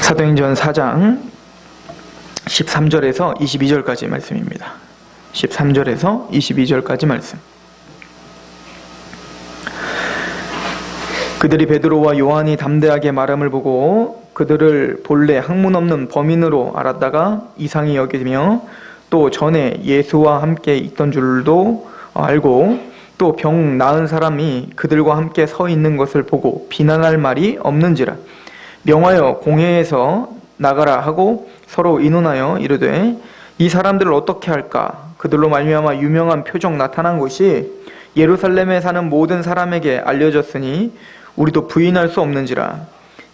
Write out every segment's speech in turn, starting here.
사도행전 4장 13절에서 22절까지 말씀입니다. 13절에서 22절까지 말씀. 그들이 베드로와 요한이 담대하게 말함을 보고 그들을 본래 학문 없는 범인으로 알았다가 이상히 여기며 또 전에 예수와 함께 있던 줄도 알고 또 병 나은 사람이 그들과 함께 서 있는 것을 보고 비난할 말이 없는지라 명하여 공회에서 나가라 하고 서로 의논하여 이르되 이 사람들을 어떻게 할까? 그들로 말미암아 유명한 표적 나타난 것이 예루살렘에 사는 모든 사람에게 알려졌으니 우리도 부인할 수 없는지라.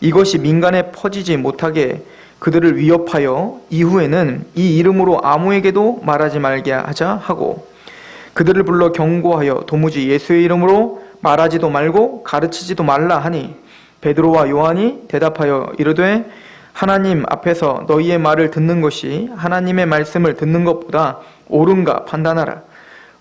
이것이 민간에 퍼지지 못하게 그들을 위협하여 이후에는 이 이름으로 아무에게도 말하지 말게 하자 하고 그들을 불러 경고하여 도무지 예수의 이름으로 말하지도 말고 가르치지도 말라 하니 베드로와 요한이 대답하여 이르되 하나님 앞에서 너희의 말을 듣는 것이 하나님의 말씀을 듣는 것보다 옳은가 판단하라.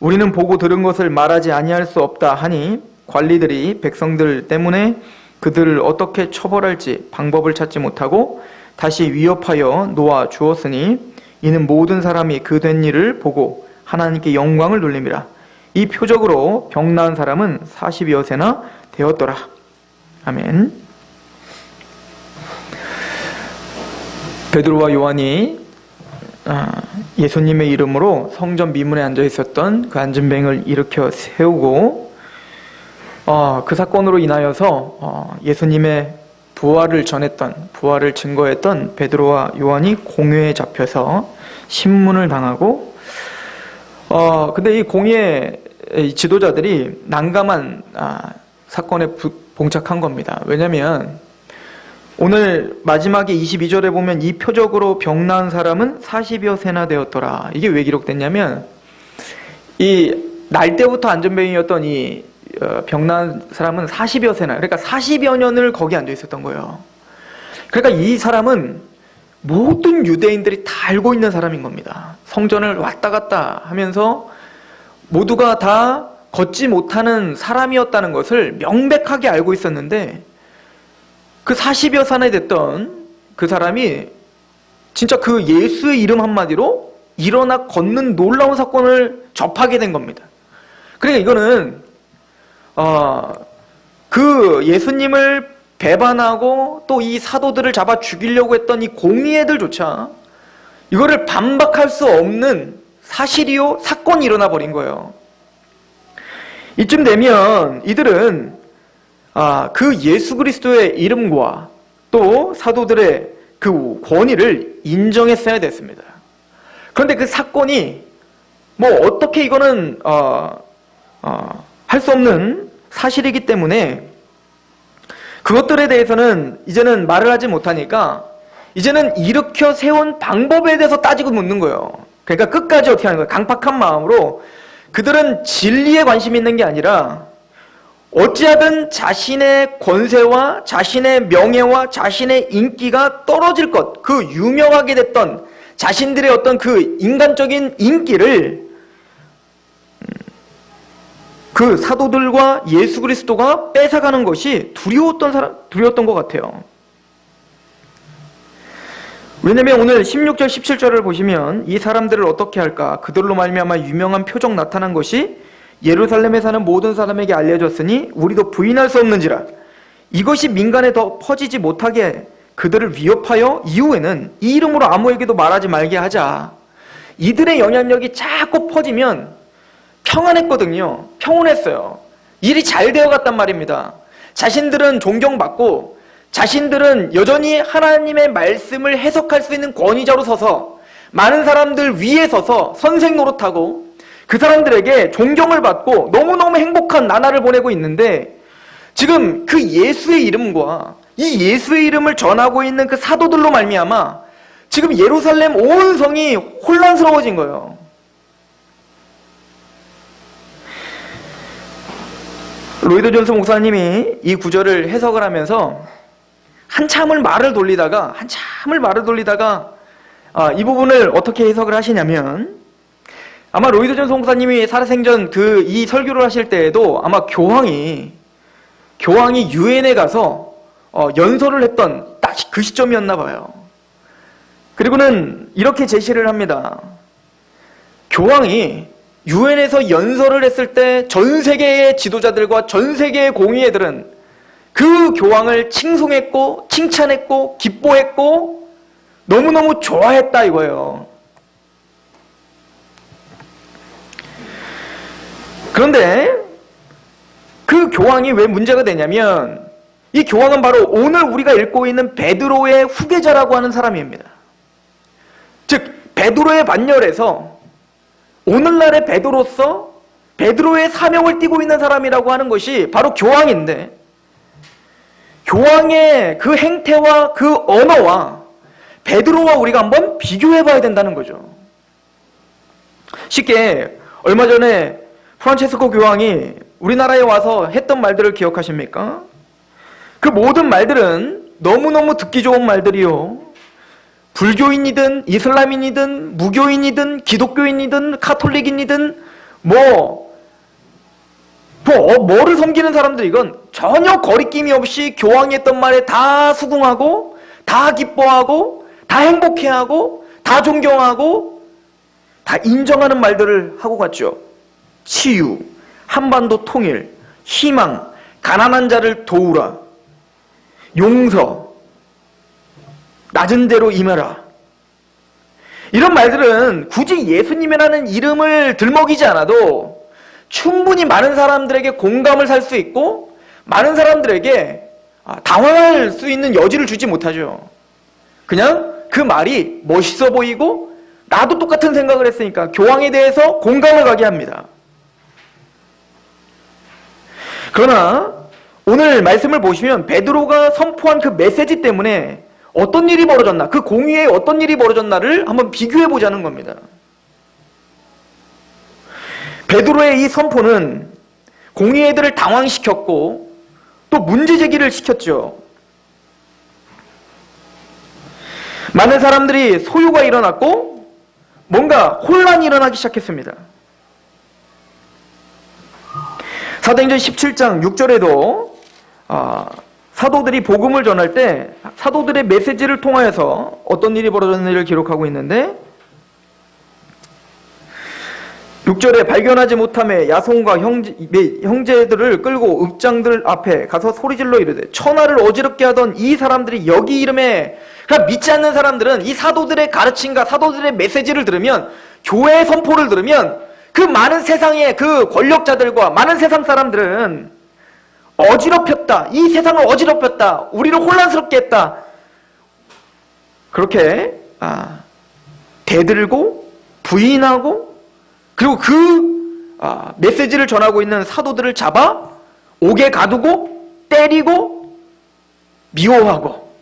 우리는 보고 들은 것을 말하지 아니할 수 없다 하니 관리들이 백성들 때문에 그들을 어떻게 처벌할지 방법을 찾지 못하고 다시 위협하여 놓아 주었으니 이는 모든 사람이 그 된 일을 보고 하나님께 영광을 돌림이라. 이 표적으로 병 나은 사람은 40여세나 되었더라. 아멘. 베드로와 요한이 예수님의 이름으로 성전 미문에 앉아 있었던 그 안진뱅을 일으켜 세우고 그 사건으로 인하여서 예수님의 부활을 증거했던 베드로와 요한이 공회에 잡혀서 신문을 당하고 근데 이 공회 지도자들이 난감한 사건에 봉착한 겁니다. 왜냐하면 오늘 마지막에 22절에 보면 이 표적으로 병 나은 사람은 40여 세나 되었더라. 이게 왜 기록됐냐면 이 날 때부터 안전병이었던 이 병 나은 사람은 40여 세나, 그러니까 40여 년을 거기 앉아 있었던 거예요. 그러니까 이 사람은 모든 유대인들이 다 알고 있는 사람인 겁니다. 성전을 왔다 갔다 하면서 모두가 다 걷지 못하는 사람이었다는 것을 명백하게 알고 있었는데 그 40여 살이 됐던 그 사람이 진짜 그 예수의 이름 한마디로 일어나 걷는 놀라운 사건을 접하게 된 겁니다. 그러니까 이거는 그 예수님을 배반하고 또 이 사도들을 잡아 죽이려고 했던 이 공의애들조차 이거를 반박할 수 없는 사실이요 사건이 일어나 버린 거예요. 이쯤 되면 이들은 그 예수 그리스도의 이름과 또 사도들의 그 권위를 인정했어야 됐습니다. 그런데 그 사건이 뭐 어떻게 이거는 할 수 없는 사실이기 때문에 그것들에 대해서는 이제는 말을 하지 못하니까 이제는 일으켜 세운 방법에 대해서 따지고 묻는 거예요. 그러니까 끝까지 어떻게 하는 거예요? 강팍한 마음으로 그들은 진리에 관심이 있는 게 아니라 어찌하든 자신의 권세와 자신의 명예와 자신의 인기가 떨어질 것, 그 유명하게 됐던 자신들의 어떤 그 인간적인 인기를 그 사도들과 예수 그리스도가 뺏어가는 것이 두려웠던 것 같아요. 왜냐면 오늘 16절 17절을 보시면 이 사람들을 어떻게 할까? 그들로 말미암아 유명한 표적 나타난 것이 예루살렘에 사는 모든 사람에게 알려졌으니 우리도 부인할 수 없는지라. 이것이 민간에 더 퍼지지 못하게 그들을 위협하여 이후에는 이 이름으로 아무에게도 말하지 말게 하자. 이들의 영향력이 자꾸 퍼지면 평안했거든요. 평온했어요. 일이 잘 되어갔단 말입니다. 자신들은 존경받고 자신들은 여전히 하나님의 말씀을 해석할 수 있는 권위자로 서서 많은 사람들 위에 서서 선생 노릇하고 그 사람들에게 존경을 받고 너무너무 행복한 나날을 보내고 있는데 지금 그 예수의 이름과 이 예수의 이름을 전하고 있는 그 사도들로 말미암아 지금 예루살렘 온 성이 혼란스러워진 거예요. 로이드 존스 목사님이 이 구절을 해석을 하면서 한참을 말을 돌리다가 이 부분을 어떻게 해석을 하시냐면 아마 로이드 존스 목사님이 살아생전 이 설교를 하실 때에도 아마 교황이 유엔에 가서 연설을 했던 딱 딱 그 시점이었나 봐요. 그리고는 이렇게 제시를 합니다. 교황이 유엔에서 연설을 했을 때 전 세계의 지도자들과 전 세계의 공의회들은 그 교황을 칭송했고 칭찬했고 기뻐했고 너무너무 좋아했다 이거예요. 그런데 그 교황이 왜 문제가 되냐면 이 교황은 바로 오늘 우리가 읽고 있는 베드로의 후계자라고 하는 사람입니다. 즉 베드로의 반열에서 오늘날의 베드로서 베드로의 사명을 띠고 있는 사람이라고 하는 것이 바로 교황인데 교황의 그 행태와 그 언어와 베드로와 우리가 한번 비교해 봐야 된다는 거죠. 쉽게 얼마 전에 프란체스코 교황이 우리나라에 와서 했던 말들을 기억하십니까? 그 모든 말들은 너무너무 듣기 좋은 말들이요. 불교인이든 이슬람인이든 무교인이든 기독교인이든 카톨릭인이든 뭐를 섬기는 사람들 이건 전혀 거리낌이 없이 교황이 했던 말에 다 수긍하고 다 기뻐하고 다 행복해하고 다 존경하고 다 인정하는 말들을 하고 갔죠. 치유, 한반도 통일, 희망, 가난한 자를 도우라, 용서, 낮은 데로 임하라. 이런 말들은 굳이 예수님이라는 이름을 들먹이지 않아도 충분히 많은 사람들에게 공감을 살 수 있고 많은 사람들에게 당황할 수 있는 여지를 주지 못하죠. 그냥 그 말이 멋있어 보이고 나도 똑같은 생각을 했으니까 교황에 대해서 공감을 가게 합니다. 그러나 오늘 말씀을 보시면 베드로가 선포한 그 메시지 때문에 어떤 일이 벌어졌나, 그 공의에 어떤 일이 벌어졌나를 한번 비교해 보자는 겁니다. 베드로의 이 선포는 공의회들을 당황시켰고 또 문제 제기를 시켰죠. 많은 사람들이 소요가 일어났고 뭔가 혼란이 일어나기 시작했습니다. 사도행전 17장 6절에도 사도들이 복음을 전할 때 사도들의 메시지를 통하여서 어떤 일이 벌어졌는지를 기록하고 있는데 6절에 발견하지 못함에 야손과 형제들을 끌고 읍장들 앞에 가서 소리질러 이르되 천하를 어지럽게 하던 이 사람들이 여기 이름에, 그러니까 믿지 않는 사람들은 이 사도들의 가르침과 사도들의 메시지를 들으면, 교회의 선포를 들으면 그 많은 세상의 그 권력자들과 많은 세상 사람들은 어지럽혔다, 이 세상을 어지럽혔다, 우리를 혼란스럽게 했다, 그렇게 대들고 부인하고 그리고 그 메시지를 전하고 있는 사도들을 잡아 옥에 가두고 때리고 미워하고,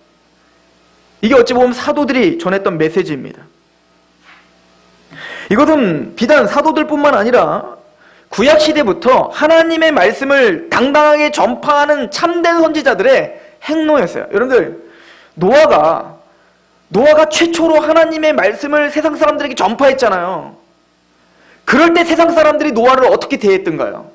이게 어찌 보면 사도들이 전했던 메시지입니다. 이것은 비단 사도들뿐만 아니라 구약시대부터 하나님의 말씀을 당당하게 전파하는 참된 선지자들의 행로였어요. 여러분들, 노아가 최초로 하나님의 말씀을 세상 사람들에게 전파했잖아요. 그럴 때 세상 사람들이 노아를 어떻게 대했던가요?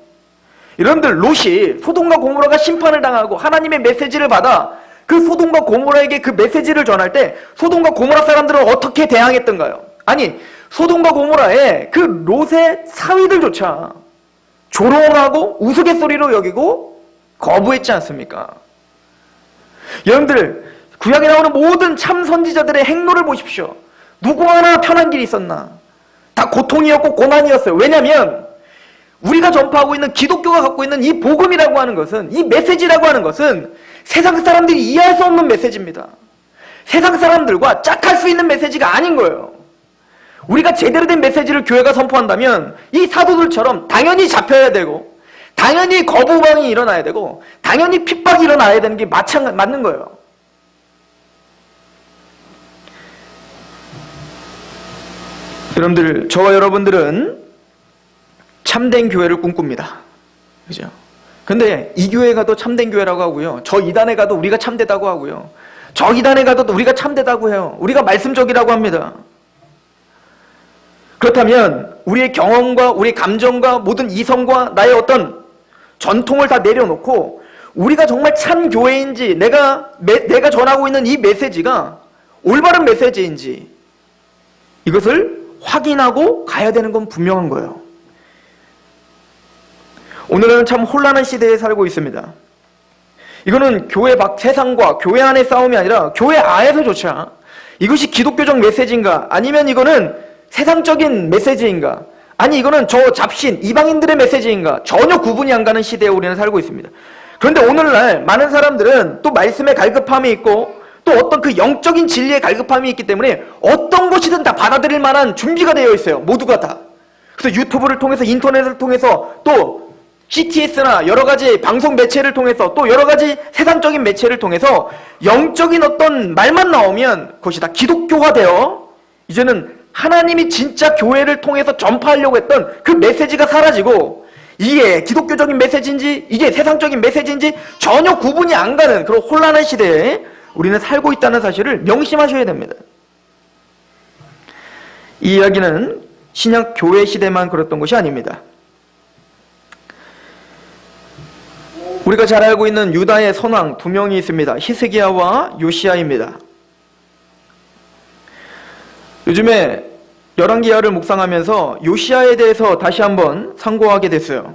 여러분들, 롯이 소돔과 고모라가 심판을 당하고 하나님의 메시지를 받아 그 소돔과 고모라에게 그 메시지를 전할 때 소돔과 고모라 사람들은 어떻게 대항했던가요? 아니, 소돔과 고모라의 그 롯의 사위들조차 조롱하고 우스갯소리로 여기고 거부했지 않습니까? 여러분들, 구약에 나오는 모든 참 선지자들의 행로를 보십시오. 누구 하나 편한 길이 있었나? 다 고통이었고 고난이었어요. 왜냐하면 우리가 전파하고 있는 기독교가 갖고 있는 이 복음이라고 하는 것은, 이 메시지라고 하는 것은 세상 사람들이 이해할 수 없는 메시지입니다. 세상 사람들과 짝할 수 있는 메시지가 아닌 거예요. 우리가 제대로 된 메시지를 교회가 선포한다면 이 사도들처럼 당연히 잡혀야 되고, 당연히 거부반응이 일어나야 되고, 당연히 핍박이 일어나야 되는 게 맞는 거예요. 여러분들, 저와 여러분들은 참된 교회를 꿈꿉니다. 그죠? 근데 이 교회에 가도 참된 교회라고 하고요, 저 이단에 가도 우리가 참되다고 하고요, 저 이단에 가도 우리가 참되다고 해요. 우리가 말씀적이라고 합니다. 그렇다면 우리의 경험과 우리의 감정과 모든 이성과 나의 어떤 전통을 다 내려놓고 우리가 정말 참 교회인지, 내가 전하고 있는 이 메시지가 올바른 메시지인지 이것을 확인하고 가야 되는 건 분명한 거예요. 오늘은 참 혼란한 시대에 살고 있습니다. 이거는 교회 밖 세상과 교회 안의 싸움이 아니라 교회 안에서조차 이것이 기독교적 메시지인가, 아니면 이거는 세상적인 메시지인가, 아니 이거는 저 잡신 이방인들의 메시지인가, 전혀 구분이 안 가는 시대에 우리는 살고 있습니다. 그런데 오늘날 많은 사람들은 또 말씀에 갈급함이 있고 또 어떤 그 영적인 진리에 갈급함이 있기 때문에 어떤 것이든 다 받아들일 만한 준비가 되어 있어요. 모두가 다. 그래서 유튜브를 통해서, 인터넷을 통해서, 또 CTS나 여러 가지 방송 매체를 통해서, 또 여러 가지 세상적인 매체를 통해서 영적인 어떤 말만 나오면 그것이 다 기독교화되어 이제는 하나님이 진짜 교회를 통해서 전파하려고 했던 그 메시지가 사라지고, 이게 기독교적인 메시지인지 이게 세상적인 메시지인지 전혀 구분이 안 가는 그런 혼란한 시대에 우리는 살고 있다는 사실을 명심하셔야 됩니다. 이 이야기는 신약 교회 시대만 그랬던 것이 아닙니다. 우리가 잘 알고 있는 유다의 선왕 두 명이 있습니다. 히스기야와 요시야입니다. 요즘에 열왕기야를 묵상하면서 요시야에 대해서 다시 한번 상고하게 됐어요.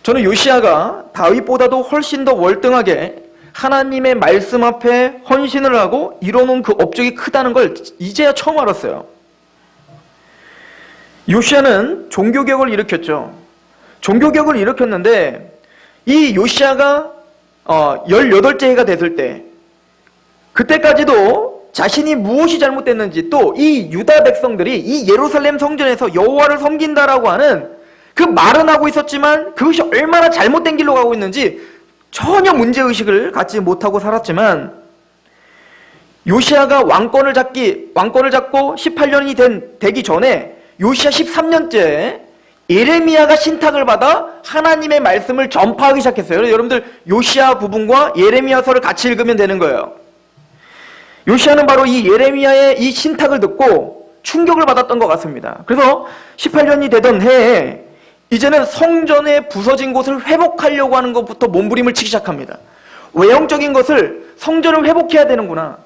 저는 요시야가 다윗보다도 훨씬 더 월등하게 하나님의 말씀 앞에 헌신을 하고 이뤄놓은 그 업적이 크다는 걸 이제야 처음 알았어요. 요시야는 종교개혁을 일으켰죠. 종교개혁을 일으켰는데 이 요시야가 18째 해가 됐을 때, 그때까지도 자신이 무엇이 잘못됐는지, 또 이 유다 백성들이 이 예루살렘 성전에서 여호와를 섬긴다라고 하는 그 말은 하고 있었지만 그것이 얼마나 잘못된 길로 가고 있는지 전혀 문제의식을 갖지 못하고 살았지만, 요시야가 왕권을 잡고 18년이 되기 전에 요시야 13년째 예레미야가 신탁을 받아 하나님의 말씀을 전파하기 시작했어요. 여러분들 요시야 부분과 예레미야서를 같이 읽으면 되는 거예요. 요시야는 바로 이 예레미야의 이 신탁을 듣고 충격을 받았던 것 같습니다. 그래서 18년이 되던 해에 이제는 성전에 부서진 곳을 회복하려고 하는 것부터 몸부림을 치기 시작합니다. 외형적인 것을, 성전을 회복해야 되는구나.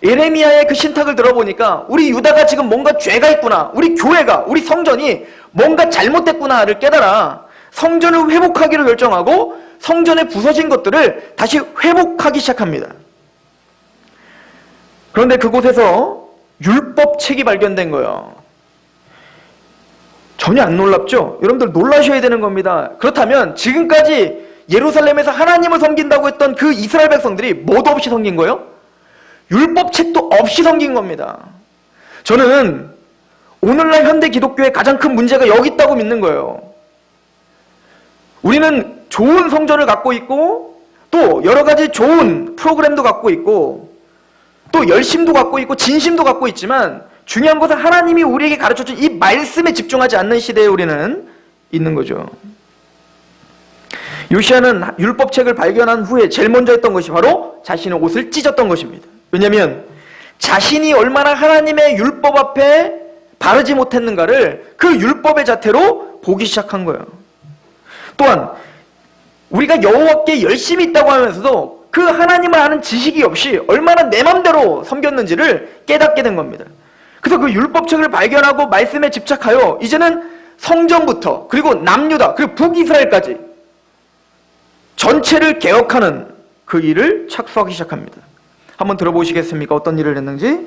예레미야의 그 신탁을 들어보니까 우리 유다가 지금 뭔가 죄가 있구나, 우리 교회가, 우리 성전이 뭔가 잘못됐구나를 깨달아 성전을 회복하기로 결정하고 성전에 부서진 것들을 다시 회복하기 시작합니다. 그런데 그곳에서 율법책이 발견된 거예요. 전혀 안 놀랍죠? 여러분들 놀라셔야 되는 겁니다. 그렇다면 지금까지 예루살렘에서 하나님을 섬긴다고 했던 그 이스라엘 백성들이 뭐도 없이 섬긴 거예요? 율법책도 없이 섬긴 겁니다. 저는 오늘날 현대 기독교의 가장 큰 문제가 여기 있다고 믿는 거예요. 우리는 좋은 성전을 갖고 있고 또 여러 가지 좋은 프로그램도 갖고 있고 또 열심도 갖고 있고 진심도 갖고 있지만 중요한 것은 하나님이 우리에게 가르쳐준 이 말씀에 집중하지 않는 시대에 우리는 있는 거죠. 요시야는 율법책을 발견한 후에 제일 먼저 했던 것이 바로 자신의 옷을 찢었던 것입니다. 왜냐하면 자신이 얼마나 하나님의 율법 앞에 바르지 못했는가를 그 율법의 자태로 보기 시작한 거예요. 또한 우리가 여호와께 열심히 있다고 하면서도 그 하나님을 아는 지식이 없이 얼마나 내 맘대로 섬겼는지를 깨닫게 된 겁니다. 그래서 그 율법책을 발견하고 말씀에 집착하여 이제는 성전부터 그리고 남유다 그리고 북이스라엘까지 전체를 개혁하는 그 일을 착수하기 시작합니다. 한번 들어보시겠습니까? 어떤 일을 했는지.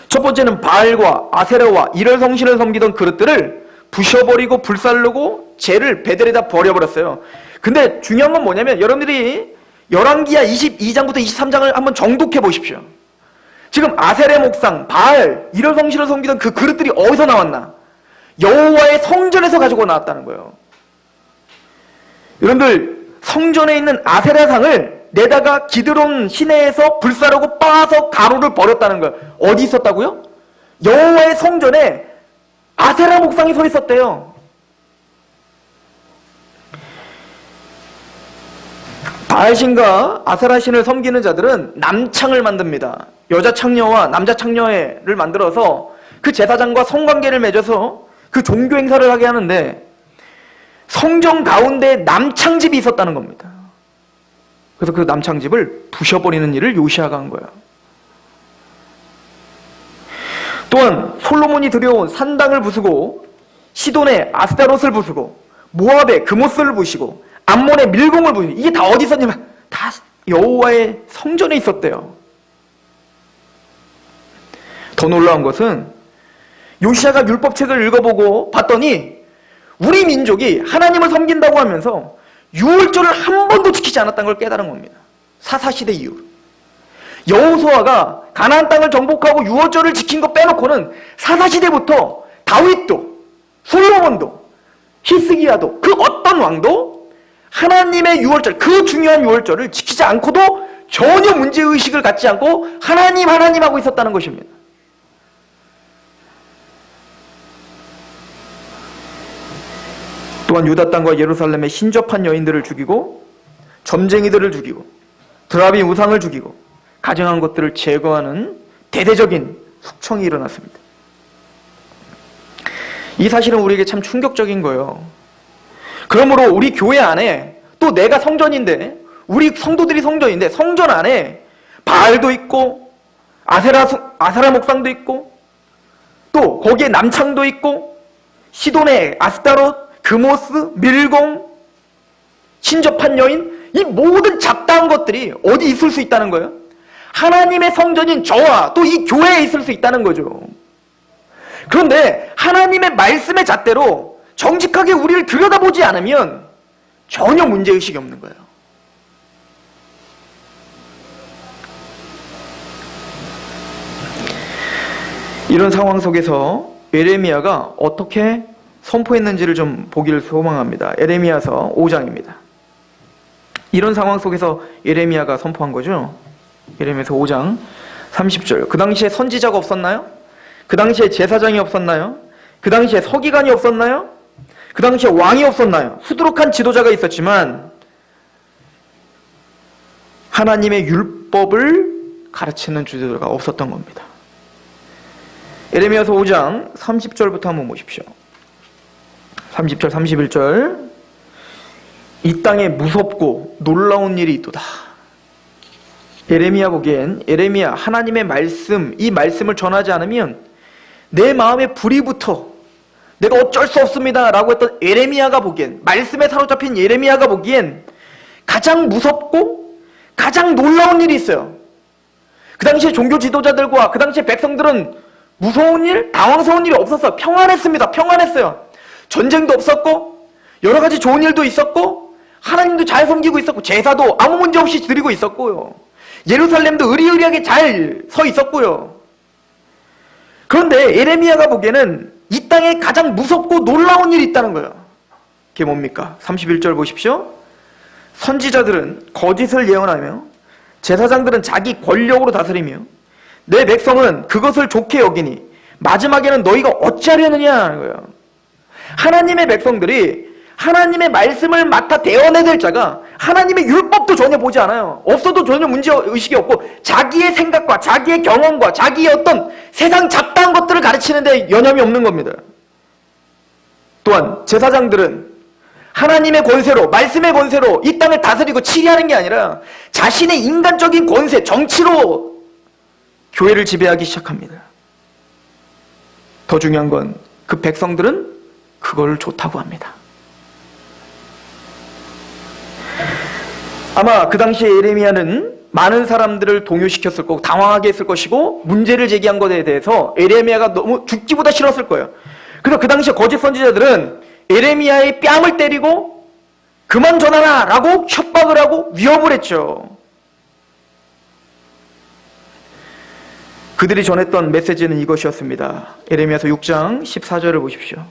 첫 번째는 바알과 아세라와 이럴 성신을 섬기던 그릇들을 부셔버리고 불살르고 재를 베델에다 버려버렸어요. 근데 중요한 건 뭐냐면 여러분들이 열왕기야 22장부터 23장을 한번 정독해 보십시오. 지금 아세레 목상, 바알, 이럴 성신을 섬기던 그 그릇들이 어디서 나왔나? 여호와의 성전에서 가지고 나왔다는 거예요. 여러분들 성전에 있는 아세라상을 내다가 기드론 시내에서 불사르고 빻아서 가루를 버렸다는 거예요. 어디 있었다고요? 여호와의 성전에 아세라 목상이 서 있었대요. 바알신과 아세라신을 섬기는 자들은 남창을 만듭니다. 여자 창녀와 남자 창녀를 만들어서 그 제사장과 성관계를 맺어서 그 종교 행사를 하게 하는데 성전 가운데 남창집이 있었다는 겁니다. 그래서 그 남창집을 부셔버리는 일을 요시아가 한 거예요. 또한 솔로몬이 들여온 산당을 부수고 시돈의 아스타롯을 부수고 모압의 그모스를 부시고 암몬의 밀공을 부시고, 이게 다 어디 있었냐면 다 여호와의 성전에 있었대요. 더 놀라운 것은 요시아가 율법책을 읽어보고 봤더니 우리 민족이 하나님을 섬긴다고 하면서 유월절을 한 번도 지키지 않았다는 걸 깨달은 겁니다. 사사시대 이후 여호수아가 가나안 땅을 정복하고 유월절을 지킨 거 빼놓고는 사사시대부터 다윗도 솔로몬도 히스기야도 그 어떤 왕도 하나님의 유월절, 그 중요한 유월절을 지키지 않고도 전혀 문제의식을 갖지 않고 하나님 하고 있었다는 것입니다. 또한 유다 땅과 예루살렘의 신접한 여인들을 죽이고 점쟁이들을 죽이고 드라비 우상을 죽이고 가증한 것들을 제거하는 대대적인 숙청이 일어났습니다. 이 사실은 우리에게 참 충격적인 거예요. 그러므로 우리 교회 안에 또 내가 성전인데, 우리 성도들이 성전인데 성전 안에 바알도 있고 아세라 목상도 있고 또 거기에 남창도 있고 시돈의 아스타롯, 그모스, 밀공, 신접한 여인, 이 모든 잡다한 것들이 어디 있을 수 있다는 거예요? 하나님의 성전인 저와 또 이 교회에 있을 수 있다는 거죠. 그런데 하나님의 말씀의 잣대로 정직하게 우리를 들여다보지 않으면 전혀 문제의식이 없는 거예요. 이런 상황 속에서 예레미야가 어떻게 선포했는지를 좀 보기를 소망합니다. 예레미야서 5장입니다. 이런 상황 속에서 예레미야가 선포한 거죠. 예레미야서 5장 30절. 그 당시에 선지자가 없었나요? 그 당시에 제사장이 없었나요? 그 당시에 서기관이 없었나요? 그 당시에 왕이 없었나요? 수두룩한 지도자가 있었지만 하나님의 율법을 가르치는 지도자가 없었던 겁니다. 예레미야서 5장 30절부터 한번 보십시오. 30절, 31절. 이 땅에 무섭고 놀라운 일이 있도다. 예레미야 보기엔 예레미야 하나님의 말씀, 이 말씀을 전하지 않으면 내 마음에 불이 붙어 내가 어쩔 수 없습니다 라고 했던 예레미야가 보기엔, 말씀에 사로잡힌 예레미야가 보기엔 가장 무섭고 가장 놀라운 일이 있어요. 그 당시에 종교 지도자들과 그 당시에 백성들은 무서운 일, 당황스러운 일이 없었어요. 평안했습니다. 평안했어요. 전쟁도 없었고 여러 가지 좋은 일도 있었고 하나님도 잘 섬기고 있었고 제사도 아무 문제 없이 드리고 있었고요. 예루살렘도 의리의리하게 잘 서 있었고요. 그런데 예레미야가 보기에는 이 땅에 가장 무섭고 놀라운 일이 있다는 거예요. 그게 뭡니까? 31절 보십시오. 선지자들은 거짓을 예언하며 제사장들은 자기 권력으로 다스리며 내 백성은 그것을 좋게 여기니 마지막에는 너희가 어찌하려느냐 하는 거예요. 하나님의 백성들이 하나님의 말씀을 맡아 대언해야 될 자가 하나님의 율법도 전혀 보지 않아요. 없어도 전혀 문제의식이 없고 자기의 생각과 자기의 경험과 자기의 어떤 세상 잡다한 것들을 가르치는데 여념이 없는 겁니다. 또한 제사장들은 하나님의 권세로, 말씀의 권세로 이 땅을 다스리고 치리하는 게 아니라 자신의 인간적인 권세, 정치로 교회를 지배하기 시작합니다. 더 중요한 건 그 백성들은 그걸 좋다고 합니다. 아마 그 당시에 예레미야는 많은 사람들을 동요시켰을 거고 당황하게 했을 것이고 문제를 제기한 것에 대해서 예레미야가 너무 죽기보다 싫었을 거예요. 그래서 그 당시에 거짓 선지자들은 예레미야의 뺨을 때리고 그만 전하라 라고 협박을 하고 위협을 했죠. 그들이 전했던 메시지는 이것이었습니다. 예레미야서 6장 14절을 보십시오.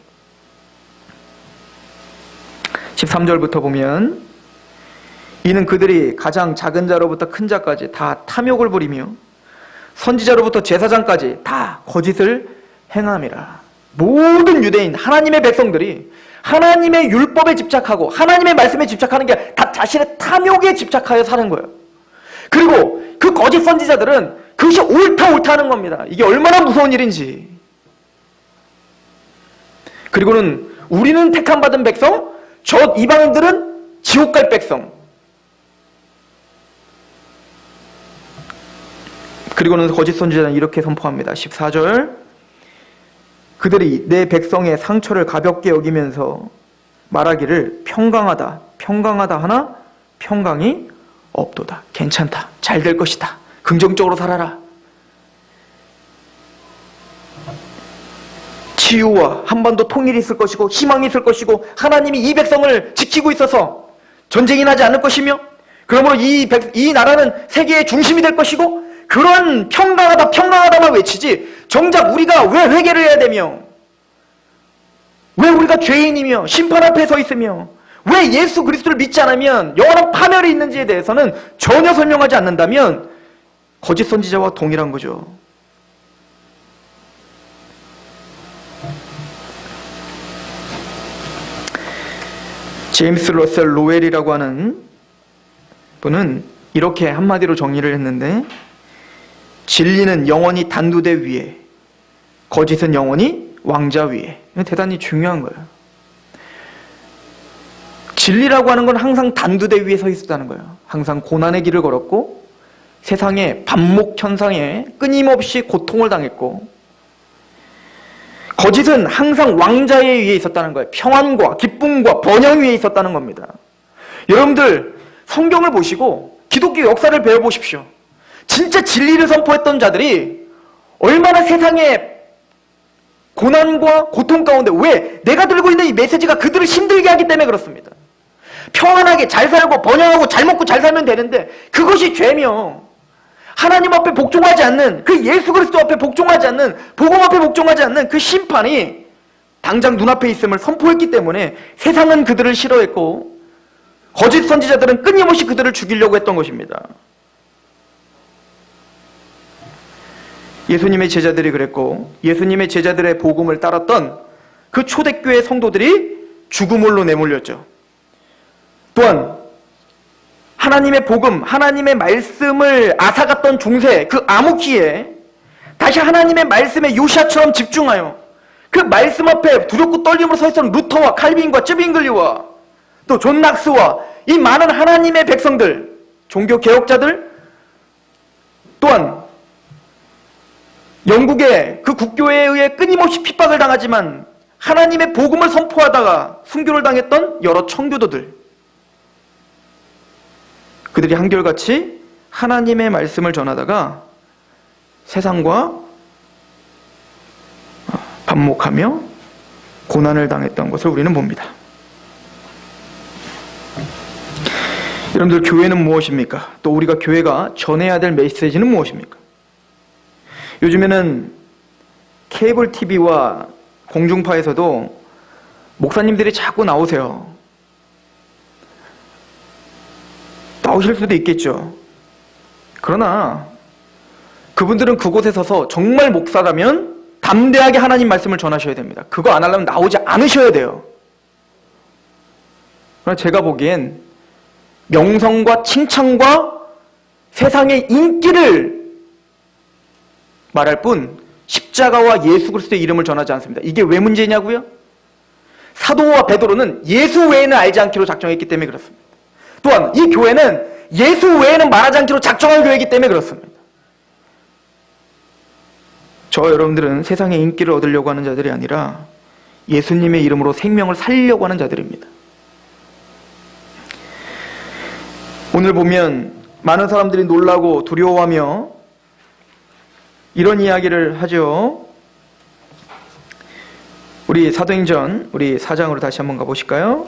13절부터 보면 이는 그들이 가장 작은 자로부터 큰 자까지 다 탐욕을 부리며 선지자로부터 제사장까지 다 거짓을 행함이라. 모든 유대인, 하나님의 백성들이 하나님의 율법에 집착하고 하나님의 말씀에 집착하는 게 다 자신의 탐욕에 집착하여 사는 거예요. 그리고 그 거짓 선지자들은 그것이 옳다 하는 겁니다. 이게 얼마나 무서운 일인지. 그리고는 우리는 택함받은 백성, 저 이방인들은 지옥 갈 백성. 그리고는 거짓 선지자는 이렇게 선포합니다. 14절, 그들이 내 백성의 상처를 가볍게 여기면서 말하기를 평강하다, 평강하다 하나 평강이 없도다. 괜찮다, 잘 될 것이다, 긍정적으로 살아라. 치유와 한반도 통일이 있을 것이고 희망이 있을 것이고 하나님이 이 백성을 지키고 있어서 전쟁이 나지 않을 것이며 그러므로 이 나라는 세계의 중심이 될 것이고 그런 평강하다 평강하다만 외치지 정작 우리가 왜 회개를 해야 되며 왜 우리가 죄인이며 심판 앞에 서 있으며 왜 예수 그리스도를 믿지 않으면 영원한 파멸이 있는지에 대해서는 전혀 설명하지 않는다면 거짓 선지자와 동일한 거죠. 제임스 러셀 로웰이라고 하는 분은 이렇게 한마디로 정리를 했는데, 진리는 영원히 단두대 위에, 거짓은 영원히 왕자 위에. 대단히 중요한 거예요. 진리라고 하는 건 항상 단두대 위에 서 있었다는 거예요. 항상 고난의 길을 걸었고 세상의 반목 현상에 끊임없이 고통을 당했고, 거짓은 항상 왕자의 위에 있었다는 거예요. 평안과 기쁨과 번영 위에 있었다는 겁니다. 여러분들 성경을 보시고 기독교 역사를 배워보십시오. 진짜 진리를 선포했던 자들이 얼마나 세상의 고난과 고통 가운데, 왜? 내가 들고 있는 이 메시지가 그들을 힘들게 하기 때문에 그렇습니다. 평안하게 잘 살고 번영하고 잘 먹고 잘 살면 되는데 그것이 죄며 하나님 앞에 복종하지 않는, 그 예수 그리스도 앞에 복종하지 않는, 복음 앞에 복종하지 않는 그 심판이 당장 눈앞에 있음을 선포했기 때문에 세상은 그들을 싫어했고 거짓 선지자들은 끊임없이 그들을 죽이려고 했던 것입니다. 예수님의 제자들이 그랬고 예수님의 제자들의 복음을 따랐던 그 초대교회 성도들이 죽음으로 내몰렸죠. 또한 하나님의 복음, 하나님의 말씀을 앗아갔던 중세, 그 암흑기에 다시 하나님의 말씀에 요시아처럼 집중하여 그 말씀 앞에 두렵고 떨림으로 서 있었던 루터와 칼빈과 쯔빙글리와 또 존 낙스와 이 많은 하나님의 백성들, 종교 개혁자들, 또한 영국의 그 국교에 의해 끊임없이 핍박을 당하지만 하나님의 복음을 선포하다가 순교를 당했던 여러 청교도들, 그들이 한결같이 하나님의 말씀을 전하다가 세상과 반목하며 고난을 당했던 것을 우리는 봅니다. 여러분들, 교회는 무엇입니까? 또 우리가 교회가 전해야 될 메시지는 무엇입니까? 요즘에는 케이블 TV와 공중파에서도 목사님들이 자꾸 나오세요. 나오실 수도 있겠죠. 그러나 그분들은 그곳에 서서 정말 목사라면 담대하게 하나님 말씀을 전하셔야 됩니다. 그거 안 하려면 나오지 않으셔야 돼요. 그러나 제가 보기엔 명성과 칭찬과 세상의 인기를 말할 뿐 십자가와 예수 그리스도의 이름을 전하지 않습니다. 이게 왜 문제냐고요? 사도와 베드로는 예수 외에는 알지 않기로 작정했기 때문에 그렇습니다. 또한 이 교회는 예수 외에는 말하지 않기로 작정한 교회이기 때문에 그렇습니다. 저 여러분들은 세상의 인기를 얻으려고 하는 자들이 아니라 예수님의 이름으로 생명을 살리려고 하는 자들입니다. 오늘 보면 많은 사람들이 놀라고 두려워하며 이런 이야기를 하죠. 우리 사도행전 우리 4장으로 다시 한번 가보실까요?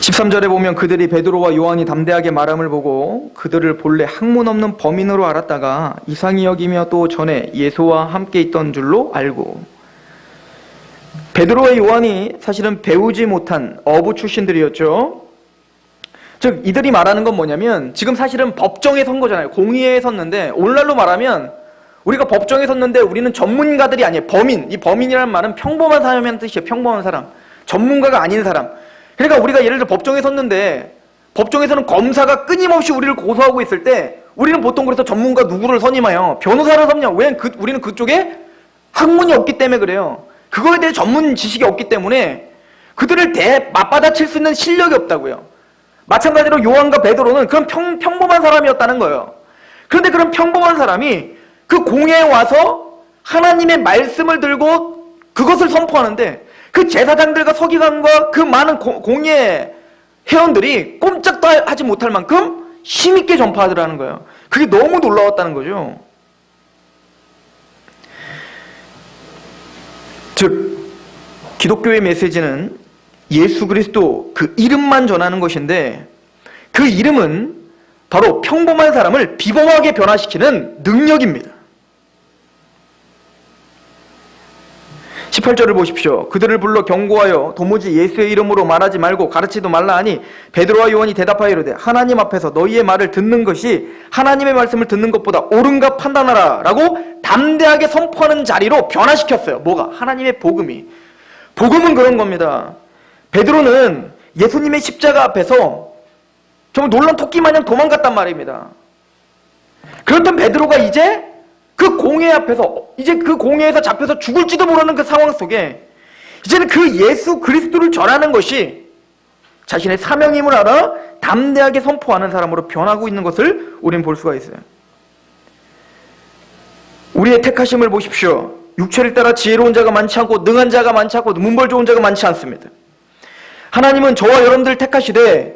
(13절에) 보면 그들이 베드로와 요한이 담대하게 말함을 보고 그들을 본래 학문 없는 범인으로 알았다가 이상히 여기며 또 전에 예수와 함께 있던 줄로 알고. 베드로와 요한이 사실은 배우지 못한 어부 출신들이었죠. 즉 이들이 말하는 건 뭐냐면, 지금 사실은 법정에 선 거잖아요. 공의에 섰는데, 오늘날로 말하면 우리가 법정에 섰는데 우리는 전문가들이 아니에요. 범인. 이 범인이라는 말은 평범한 사람이라는 뜻이에요. 평범한 사람, 전문가가 아닌 사람. 그러니까 우리가 예를 들어 법정에 섰는데 법정에서는 검사가 끊임없이 우리를 고소하고 있을 때 우리는 보통 그래서 전문가 누구를 선임하여 변호사를 선임해요. 왜? 우리는 그쪽에 학문이 없기 때문에 그래요. 그거에 대해 전문 지식이 없기 때문에 그들을 맞받아칠 수 있는 실력이 없다고요. 마찬가지로 요한과 베드로는 그런 평범한 사람이었다는 거예요. 그런데 그런 평범한 사람이 그 공회에 와서 하나님의 말씀을 들고 그것을 선포하는데 그 제사장들과 서기관과 그 많은 공회 회원들이 꼼짝도 하지 못할 만큼 힘있게 전파하더라는 거예요. 그게 너무 놀라웠다는 거죠. 즉 기독교의 메시지는 예수 그리스도 그 이름만 전하는 것인데 그 이름은 바로 평범한 사람을 비범하게 변화시키는 능력입니다. 18절을 보십시오. 그들을 불러 경고하여 도무지 예수의 이름으로 말하지 말고 가르치도 말라 하니 베드로와 요한이 대답하여 이르되 하나님 앞에서 너희의 말을 듣는 것이 하나님의 말씀을 듣는 것보다 옳은가 판단하라 라고 담대하게 선포하는 자리로 변화시켰어요. 뭐가? 하나님의 복음이. 복음은 그런 겁니다. 베드로는 예수님의 십자가 앞에서 정말 놀란 토끼 마냥 도망갔단 말입니다. 그렇던 베드로가 이제 그 공회 앞에서, 이제 그 공회에서 잡혀서 죽을지도 모르는 그 상황 속에 이제는 그 예수 그리스도를 전하는 것이 자신의 사명임을 알아 담대하게 선포하는 사람으로 변하고 있는 것을 우리는 볼 수가 있어요. 우리의 택하심을 보십시오. 육체를 따라 지혜로운 자가 많지 않고 능한 자가 많지 않고 문벌 좋은 자가 많지 않습니다. 하나님은 저와 여러분들을 택하시되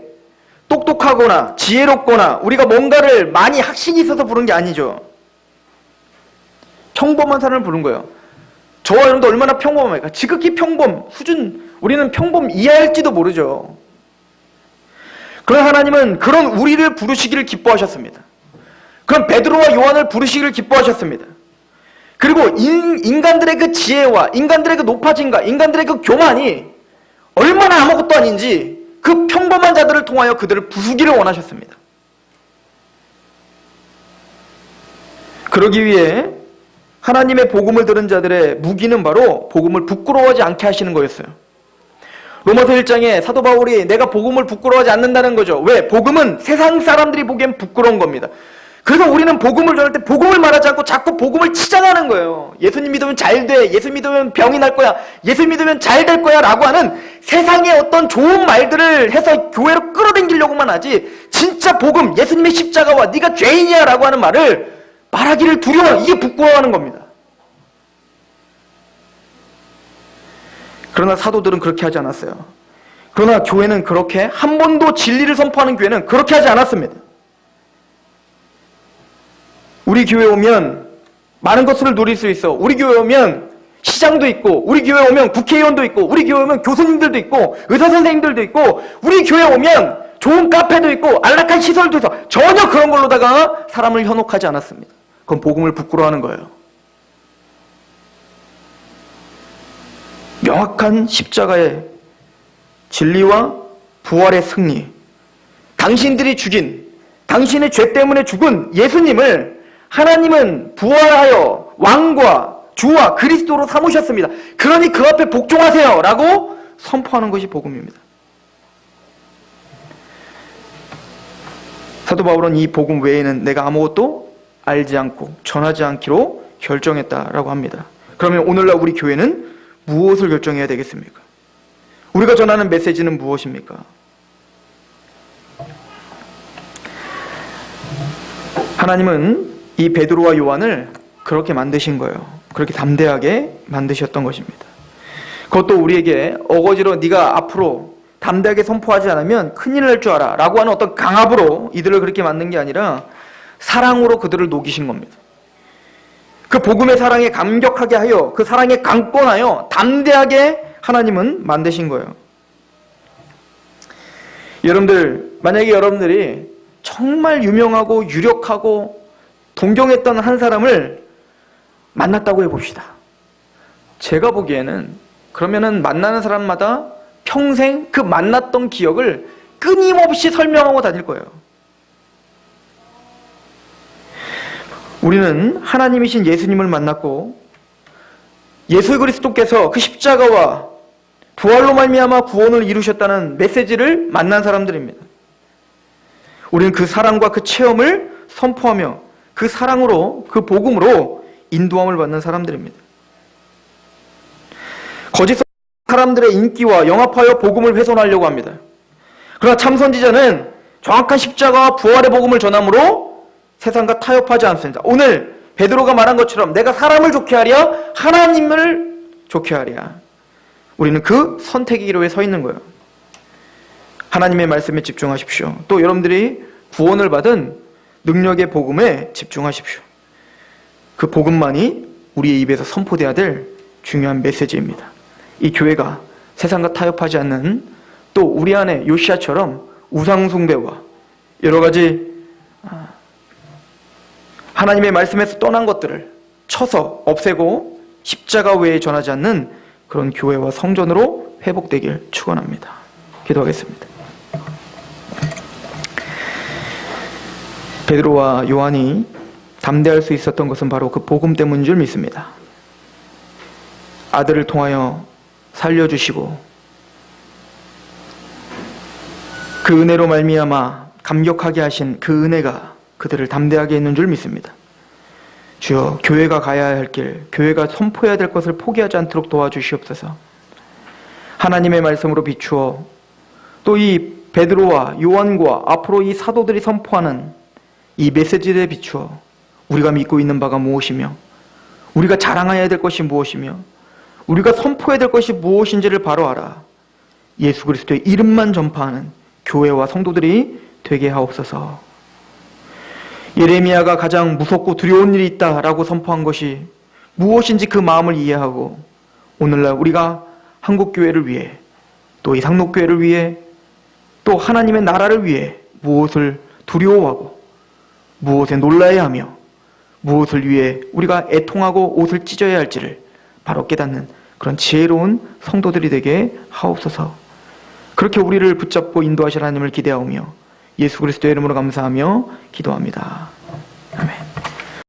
똑똑하거나 지혜롭거나 우리가 뭔가를 많이 학식이 있어서 부른 게 아니죠. 평범한 사람을 부른 거예요. 저와 여러분도 얼마나 평범할까? 지극히 평범 수준, 우리는 평범 이하일지도 모르죠. 그러나 하나님은 그런 우리를 부르시기를 기뻐하셨습니다. 그런 베드로와 요한을 부르시기를 기뻐하셨습니다. 그리고 인간들의 그 지혜와 인간들의 그 높아짐과 인간들의 그 교만이 얼마나 아무것도 아닌지 그 평범한 자들을 통하여 그들을 부수기를 원하셨습니다. 그러기 위해 하나님의 복음을 들은 자들의 무기는 바로 복음을 부끄러워하지 않게 하시는 거였어요. 로마서 1장에 사도 바울이 내가 복음을 부끄러워하지 않는다는 거죠. 왜? 복음은 세상 사람들이 보기엔 부끄러운 겁니다. 그래서 우리는 복음을 전할 때 복음을 말하지 않고 자꾸 복음을 치장하는 거예요. 예수님 믿으면 잘 돼. 예수 믿으면 병이 날 거야. 예수 믿으면 잘 될 거야 라고 하는 세상의 어떤 좋은 말들을 해서 교회로 끌어당기려고만 하지 진짜 복음, 예수님의 십자가와 네가 죄인이야 라고 하는 말을 말하기를 두려워. 이게 부끄러워하는 겁니다. 그러나 사도들은 그렇게 하지 않았어요. 그러나 교회는 그렇게 한 번도 진리를 선포하는 교회는 그렇게 하지 않았습니다. 우리 교회 오면 많은 것을 누릴 수 있어. 우리 교회 오면 시장도 있고 우리 교회 오면 국회의원도 있고 우리 교회 오면 교수님들도 있고 의사선생님들도 있고 우리 교회 오면 좋은 카페도 있고 안락한 시설도 있어. 전혀 그런 걸로다가 사람을 현혹하지 않았습니다. 그건 복음을 부끄러워하는 거예요. 명확한 십자가의 진리와 부활의 승리, 당신들이 죽인, 당신의 죄 때문에 죽은 예수님을 하나님은 부활하여 왕과 주와 그리스도로 삼으셨습니다. 그러니 그 앞에 복종하세요 라고 선포하는 것이 복음입니다. 사도 바울은 이 복음 외에는 내가 아무것도 알지 않고 전하지 않기로 결정했다라고 합니다. 그러면 오늘날 우리 교회는 무엇을 결정해야 되겠습니까? 우리가 전하는 메시지는 무엇입니까? 하나님은 이 베드로와 요한을 그렇게 만드신 거예요. 그렇게 담대하게 만드셨던 것입니다. 그것도 우리에게 어거지로 네가 앞으로 담대하게 선포하지 않으면 큰일 날 줄 알아 라고 하는 어떤 강압으로 이들을 그렇게 만든 게 아니라 사랑으로 그들을 녹이신 겁니다. 그 복음의 사랑에 감격하게 하여 그 사랑에 강권하여 담대하게 하나님은 만드신 거예요. 여러분들, 만약에 여러분들이 정말 유명하고 유력하고 동경했던 한 사람을 만났다고 해봅시다. 제가 보기에는 그러면은 만나는 사람마다 평생 그 만났던 기억을 끊임없이 설명하고 다닐 거예요. 우리는 하나님이신 예수님을 만났고 예수 그리스도께서 그 십자가와 부활로 말미암아 구원을 이루셨다는 메시지를 만난 사람들입니다. 우리는 그 사랑과 그 체험을 선포하며 그 사랑으로, 그 복음으로 인도함을 받는 사람들입니다. 거짓 사람들의 인기와 영합하여 복음을 훼손하려고 합니다. 그러나 참 선지자는 정확한 십자가와 부활의 복음을 전함으로 세상과 타협하지 않습니다. 오늘 베드로가 말한 것처럼 내가 사람을 좋게 하랴 하나님을 좋게 하랴. 우리는 그 선택의 기로에 서 있는 거예요. 하나님의 말씀에 집중하십시오. 또 여러분들이 구원을 받은 능력의 복음에 집중하십시오. 그 복음만이 우리의 입에서 선포돼야 될 중요한 메시지입니다. 이 교회가 세상과 타협하지 않는, 또 우리 안에 요시야처럼 우상숭배와 여러 가지 하나님의 말씀에서 떠난 것들을 쳐서 없애고 십자가 외에 전하지 않는 그런 교회와 성전으로 회복되길 축원합니다. 기도하겠습니다. 베드로와 요한이 담대할 수 있었던 것은 바로 그 복음 때문인 줄 믿습니다. 아들을 통하여 살려주시고 그 은혜로 말미암아 감격하게 하신 그 은혜가 그들을 담대하게 했는 줄 믿습니다. 주여, 교회가 가야 할 길, 교회가 선포해야 될 것을 포기하지 않도록 도와주시옵소서. 하나님의 말씀으로 비추어 또 이 베드로와 요한과 앞으로 이 사도들이 선포하는 이 메시지에 비추어 우리가 믿고 있는 바가 무엇이며 우리가 자랑해야 될 것이 무엇이며 우리가 선포해야 될 것이 무엇인지를 바로 알아 예수 그리스도의 이름만 전파하는 교회와 성도들이 되게 하옵소서. 예레미야가 가장 무섭고 두려운 일이 있다라고 선포한 것이 무엇인지 그 마음을 이해하고 오늘날 우리가 한국교회를 위해 또 이 상록교회를 위해 또 하나님의 나라를 위해 무엇을 두려워하고 무엇에 놀라야 하며 무엇을 위해 우리가 애통하고 옷을 찢어야 할지를 바로 깨닫는 그런 지혜로운 성도들이 되게 하옵소서. 그렇게 우리를 붙잡고 인도하실 하나님을 기대하오며 예수 그리스도의 이름으로 감사하며 기도합니다.